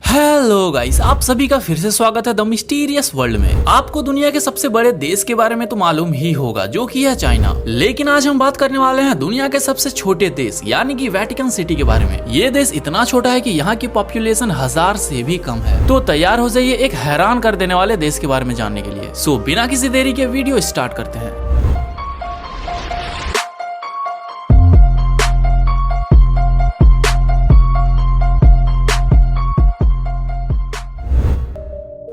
Hello guys, आप सभी का फिर से स्वागत है द मिस्टीरियस वर्ल्ड में। आपको दुनिया के सबसे बड़े देश के बारे में तो मालूम ही होगा, जो कि है चाइना। लेकिन आज हम बात करने वाले हैं दुनिया के सबसे छोटे देश यानी कि वेटिकन सिटी के बारे में। ये देश इतना छोटा है कि यहाँ की पॉपुलेशन 1000 से भी कम है। तो तैयार हो जाइए एक हैरान कर देने वाले देश के बारे में जानने के लिए। सो बिना किसी देरी के वीडियो स्टार्ट करते हैं।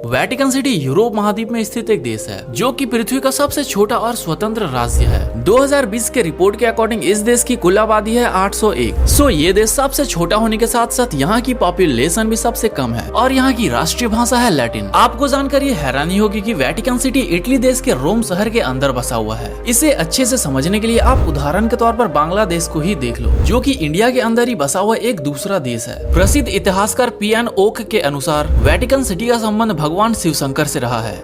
वेटिकन सिटी यूरोप महाद्वीप में स्थित एक देश है जो कि पृथ्वी का सबसे छोटा और स्वतंत्र राज्य है। 2020 के रिपोर्ट के अकॉर्डिंग इस देश की कुल आबादी है 801। सो ये देश सबसे छोटा होने के साथ साथ यहाँ की पॉपुलेशन भी सबसे कम है और यहाँ की राष्ट्रीय भाषा है लैटिन। आपको जानकर ये हैरानी होगी कि वेटिकन सिटी इटली देश के रोम शहर के अंदर बसा हुआ है। इसे अच्छे से समझने के लिए आप उदाहरण के तौर पर बांग्लादेश को ही देख लो, जो कि इंडिया के अंदर ही बसा हुआ एक दूसरा देश है। प्रसिद्ध इतिहासकार पी.एन. ओक के अनुसार वेटिकन सिटी का संबंध भगवान शिव शंकर से रहा है।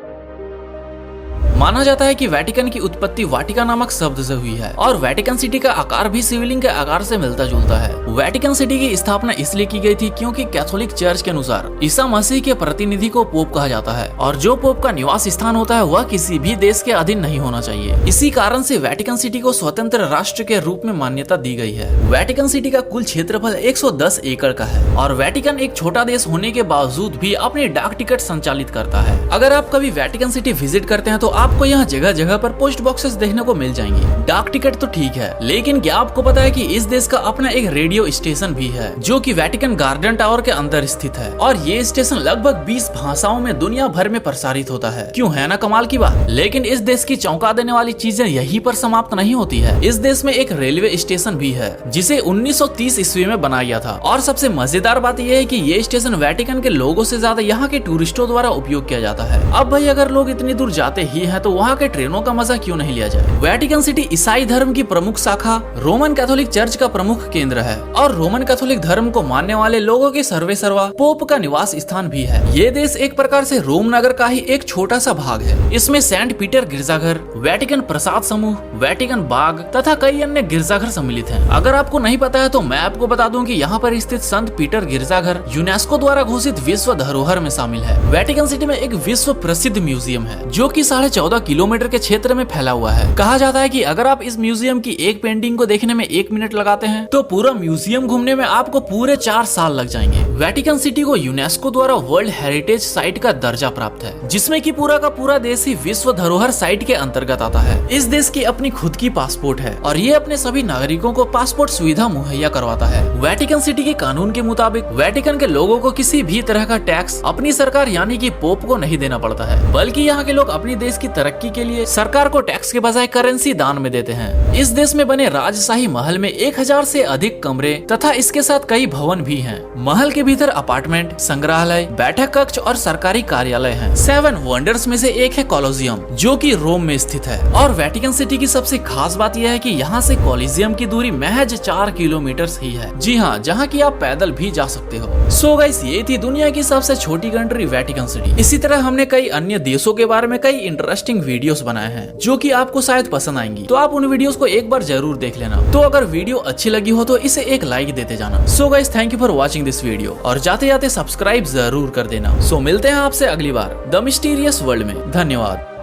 माना जाता है कि वेटिकन की उत्पत्ति वाटिका नामक शब्द से हुई है और वेटिकन सिटी का आकार भी शिवलिंग के आकार से मिलता जुलता है। वेटिकन सिटी की स्थापना इसलिए की गई थी क्योंकि कैथोलिक चर्च के अनुसार ईसा मसीह के प्रतिनिधि को पोप कहा जाता है और जो पोप का निवास स्थान होता है वह किसी भी देश के अधीन नहीं होना चाहिए। इसी कारण से वेटिकन सिटी को स्वतंत्र राष्ट्र के रूप में मान्यता दी गई है। वेटिकन सिटी का कुल क्षेत्रफल 110 एकड़ का है और वेटिकन एक छोटा देश होने के बावजूद भी अपनी डाक टिकट संचालित करता है। अगर आप कभी वेटिकन सिटी विजिट करते हैं तो आपको यहाँ जगह जगह पर पोस्ट बॉक्सेस देखने को मिल जाएंगी। डाक टिकट तो ठीक है, लेकिन क्या आपको पता है कि इस देश का अपना एक रेडियो स्टेशन भी है जो कि वेटिकन गार्डन टावर के अंदर स्थित है और ये स्टेशन लगभग 20 भाषाओं में दुनिया भर में प्रसारित होता है। क्यों है ना कमाल की बात। लेकिन इस देश की चौंका देने वाली चीजें यहीं पर समाप्त नहीं होती है। इस देश में एक रेलवे स्टेशन भी है जिसे 1930 ईस्वी में बनाया गया था और सबसे मजेदार बात यह है कि ये स्टेशन वेटिकन के लोगों से ज्यादा यहाँ के टूरिस्टों द्वारा उपयोग किया जाता है। अब भाई अगर लोग इतनी दूर जाते ही हैं तो वहाँ के ट्रेनों का मजा क्यों नहीं लिया जाए। वेटिकन सिटी ईसाई धर्म की प्रमुख शाखा रोमन कैथोलिक चर्च का प्रमुख केंद्र है और रोमन कैथोलिक धर्म को मानने वाले लोगों के सर्वे सर्वा पोप का निवास स्थान भी है। ये देश एक प्रकार से रोम नगर का ही एक छोटा सा भाग है। इसमें सेंट पीटर गिरजाघर, वेटिकन प्रसाद समूह, वेटिकन बाग तथा कई अन्य गिरजाघर सम्मिलित हैं। अगर आपको नहीं पता है तो मैं आपको बता दूं कि यहाँ पर स्थित संत पीटर गिरजाघर यूनेस्को द्वारा घोषित विश्व धरोहर में शामिल है। वेटिकन सिटी में एक विश्व प्रसिद्ध म्यूजियम है जो कि 14.5 किलोमीटर के क्षेत्र में फैला हुआ है। कहा जाता है कि अगर आप इस म्यूजियम की एक पेंटिंग को देखने में 1 मिनट लगाते हैं तो पूरा म्यूजियम घूमने में आपको पूरे 4 साल लग जाएंगे। वेटिकन सिटी को यूनेस्को द्वारा वर्ल्ड हेरिटेज साइट का दर्जा प्राप्त है, जिसमें कि पूरा का पूरा देश ही विश्व धरोहर साइट के अंतर्गत आता है। इस देश की अपनी खुद की पासपोर्ट है और ये अपने सभी नागरिकों को पासपोर्ट सुविधा मुहैया करवाता है। वेटिकन सिटी के कानून के मुताबिक वेटिकन के लोगों को किसी भी तरह का टैक्स अपनी सरकार यानी कि पोप को नहीं देना पड़ता है, बल्कि यहाँ के लोग अपनी देश की तरक्की के लिए सरकार को टैक्स के बजाय करेंसी दान में देते हैं। इस देश में बने राजशाही महल में 1000 से अधिक कमरे तथा इसके साथ कई भवन भी हैं। महल के भीतर अपार्टमेंट, संग्रहालय, बैठक कक्ष और सरकारी कार्यालय हैं। 7 वंडर्स में से एक है कोलोजियम जो कि रोम में स्थित है और वेटिकन सिटी की सबसे खास बात यह है कि यहाँ से कोलोजियम की दूरी महज 4 किलोमीटर ही है। जी हाँ, जहाँ की आप पैदल भी जा सकते हो। सो गाइस, ये थी दुनिया की सबसे छोटी कंट्री वेटिकन सिटी। इसी तरह हमने कई अन्य देशों के बारे में कई इंटरेस्टिंग वीडियोस बनाए हैं जो कि आपको शायद पसंद आएंगी, तो आप उन वीडियोस को एक बार जरूर देख लेना। तो अगर वीडियो अच्छी लगी हो तो इसे एक लाइक देते जाना। So guys, thank you for watching this video और जाते जाते सब्सक्राइब जरूर कर देना। सो मिलते हैं आपसे अगली बार द मिस्टीरियस वर्ल्ड में। धन्यवाद।